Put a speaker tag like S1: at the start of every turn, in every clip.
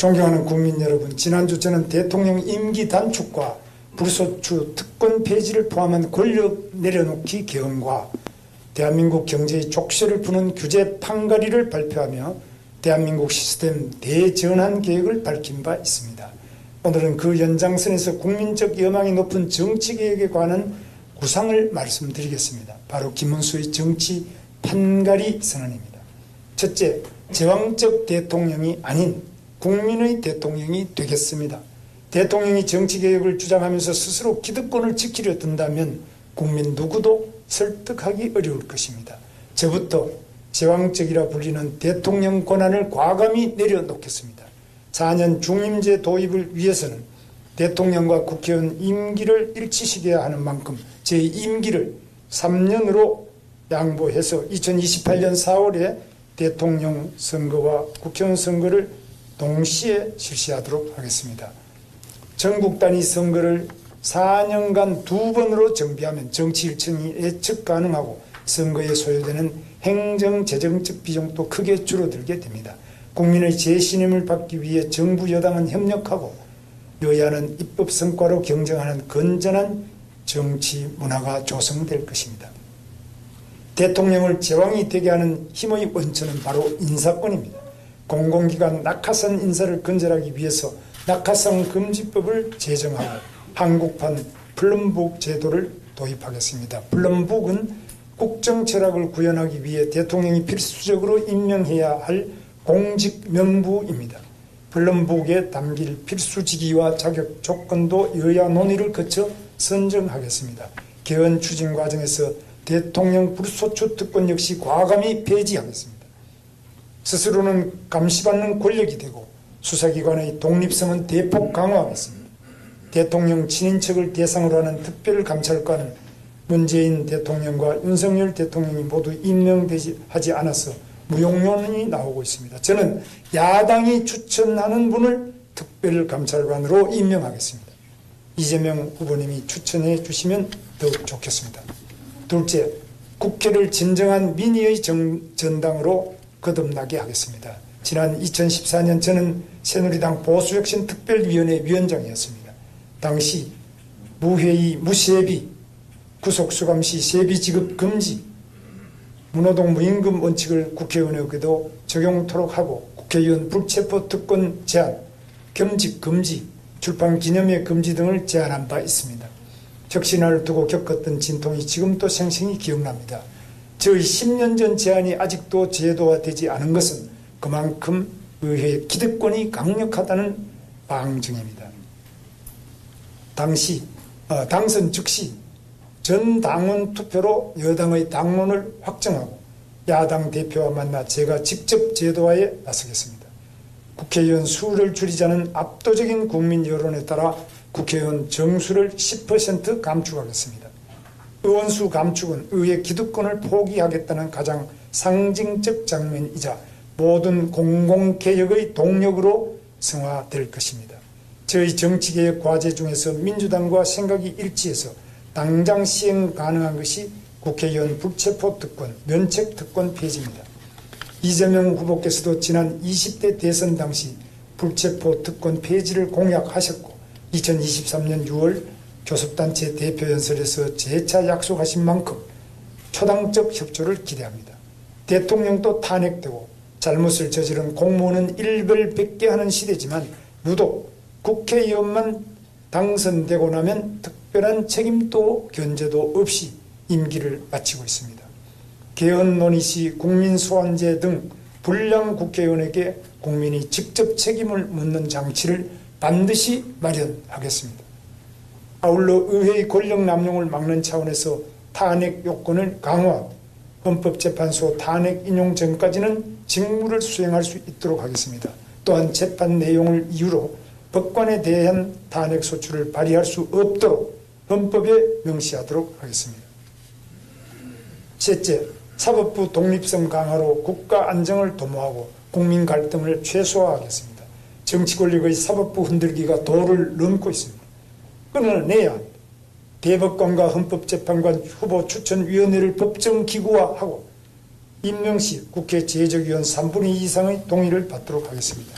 S1: 존경하는 국민 여러분, 지난주 저는 대통령 임기 단축과 불소추 특권 폐지를 포함한 권력 내려놓기 개헌과 대한민국 경제의 족쇄를 푸는 규제 판가리를 발표하며 대한민국 시스템 대전환 계획을 밝힌 바 있습니다. 오늘은 그 연장선에서 국민적 여망이 높은 정치개혁에 관한 구상을 말씀드리겠습니다. 바로 김문수의 정치 판가리 선언입니다. 첫째, 제왕적 대통령이 아닌 국민의 대통령이 되겠습니다. 대통령이 정치개혁을 주장하면서 스스로 기득권을 지키려 든다면 국민 누구도 설득하기 어려울 것입니다. 저부터 제왕적이라 불리는 대통령 권한을 과감히 내려놓겠습니다. 4년 중임제 도입을 위해서는 대통령과 국회의원 임기를 일치시켜야 하는 만큼 제 임기를 3년으로 양보해서 2028년 4월에 대통령 선거와 국회의원 선거를 동시에 실시하도록 하겠습니다. 전국 단위 선거를 4년간 2번으로 정비하면 정치 일정이 예측 가능하고 선거에 소요되는 행정 재정적 비용도 크게 줄어들게 됩니다. 국민의 재신임을 받기 위해 정부 여당은 협력하고 여야는 입법 성과로 경쟁하는 건전한 정치 문화가 조성될 것입니다. 대통령을 제왕이 되게 하는 힘의 원천은 바로 인사권입니다. 공공기관 낙하산 인사를 근절하기 위해서 낙하산 금지법을 제정하고 한국판 플럼북 제도를 도입하겠습니다. 플럼북은 국정 철학을 구현하기 위해 대통령이 필수적으로 임명해야 할 공직 명부입니다. 플럼북에 담길 필수직위와 자격 조건도 여야 논의를 거쳐 선정하겠습니다. 개헌 추진 과정에서 대통령 불소추 특권 역시 과감히 폐지하겠습니다. 스스로는 감시받는 권력이 되고 수사기관의 독립성은 대폭 강화하겠습니다. 대통령 친인척을 대상으로 하는 특별감찰관은 문재인 대통령과 윤석열 대통령이 모두 임명하지 않아서 무용론이 나오고 있습니다. 저는 야당이 추천하는 분을 특별감찰관으로 임명하겠습니다. 이재명 후보님이 추천해 주시면 더욱 좋겠습니다. 둘째, 국회를 진정한 민의의 전당으로 거듭나게 하겠습니다. 지난 2014년 저는 새누리당 보수혁신특별위원회 위원장이었습니다. 당시 무회의, 무세비, 구속수감시 세비지급 금지, 무노동 무임금 원칙을 국회의원에게도 적용토록 하고 국회의원 불체포 특권 제한, 겸직 금지, 출판 기념회 금지 등을 제안한 바 있습니다. 혁신화를 두고 겪었던 진통이 지금도 생생히 기억납니다. 저의 10년 전 제안이 아직도 제도화되지 않은 것은 그만큼 의회의 기득권이 강력하다는 방증입니다. 당선 즉시 전 당원 투표로 여당의 당론을 확정하고 야당 대표와 만나 제가 직접 제도화에 나서겠습니다. 국회의원 수를 줄이자는 압도적인 국민 여론에 따라 국회의원 정수를 10% 감축하겠습니다. 의원수 감축은 의회 기득권을 포기하겠다는 가장 상징적 장면이자 모든 공공개혁의 동력으로 성화될 것입니다. 저희 정치개혁 과제 중에서 민주당과 생각이 일치해서 당장 시행 가능한 것이 국회의원 불체포 특권, 면책 특권 폐지입니다. 이재명 후보께서도 지난 20대 대선 당시 불체포 특권 폐지를 공약하셨고 2023년 6월 교섭단체 대표연설에서 재차 약속하신 만큼 초당적 협조를 기대합니다. 대통령도 탄핵되고 잘못을 저지른 공무원은 일벌백계 하는 시대지만 유독 국회의원만 당선되고 나면 특별한 책임도 견제도 없이 임기를 마치고 있습니다. 개헌 논의 시 국민소환제 등 불량 국회의원에게 국민이 직접 책임을 묻는 장치를 반드시 마련하겠습니다. 아울러 의회의 권력 남용을 막는 차원에서 탄핵 요건을 강화, 헌법재판소 탄핵 인용 전까지는 직무를 수행할 수 있도록 하겠습니다. 또한 재판 내용을 이유로 법관에 대한 탄핵 소추를 발의할 수 없도록 헌법에 명시하도록 하겠습니다. 셋째, 사법부 독립성 강화로 국가 안정을 도모하고 국민 갈등을 최소화하겠습니다. 정치 권력의 사법부 흔들기가 도를 넘고 있습니다. 끊어내야 합니다. 대법관과 헌법재판관 후보 추천위원회를 법정기구화하고 임명 시 국회 제적위원 3분의 2 이상의 동의를 받도록 하겠습니다.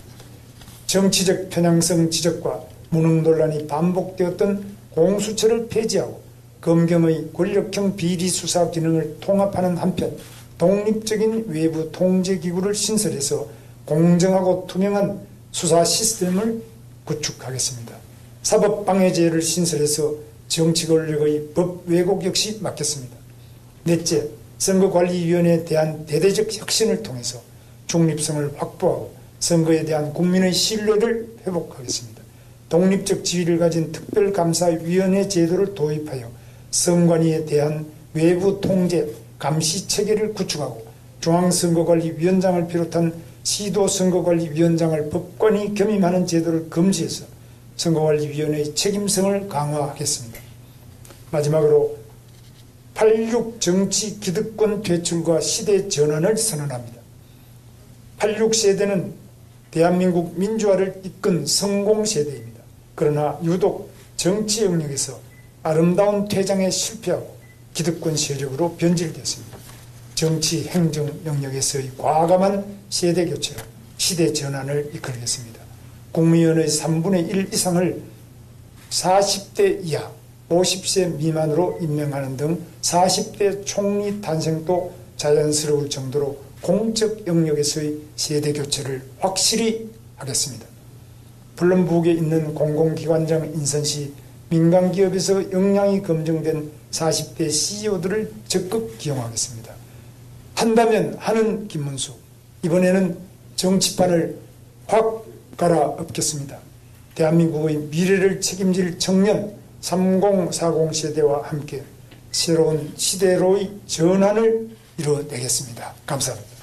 S1: 정치적 편향성 지적과 무능 논란이 반복되었던 공수처를 폐지하고 검경의 권력형 비리 수사 기능을 통합하는 한편 독립적인 외부 통제기구를 신설해서 공정하고 투명한 수사 시스템을 구축하겠습니다. 사법방해제를 신설해서 정치 권력의 법 왜곡 역시 막겠습니다. 넷째, 선거관리위원회에 대한 대대적 혁신을 통해서 중립성을 확보하고 선거에 대한 국민의 신뢰를 회복하겠습니다. 독립적 지위를 가진 특별감사위원회 제도를 도입하여 선관위에 대한 외부 통제, 감시 체계를 구축하고 중앙선거관리위원장을 비롯한 시도선거관리위원장을 법관이 겸임하는 제도를 금지해서 선거관리위원회의 책임성을 강화하겠습니다. 마지막으로 86 정치 기득권 퇴출과 시대 전환을 선언합니다. 86세대는 대한민국 민주화를 이끈 성공세대입니다. 그러나 유독 정치 영역에서 아름다운 퇴장에 실패하고 기득권 세력으로 변질됐습니다. 정치 행정 영역에서의 과감한 세대교체로 시대 전환을 이끌겠습니다. 국무위원의 3분의 1 이상을 40대 이하 50세 미만으로 임명하는 등 40대 총리 탄생도 자연스러울 정도로 공적 영역에서의 세대교체를 확실히 하겠습니다. 플럼북에 있는 공공기관장 인선 시 민간기업에서 역량이 검증된 40대 CEO들을 적극 기용하겠습니다. 한다면 하는 김문수, 이번에는 정치판을 확 갈아엎겠습니다. 대한민국의 미래를 책임질 청년 3040 세대와 함께 새로운 시대로의 전환을 이뤄내겠습니다. 감사합니다.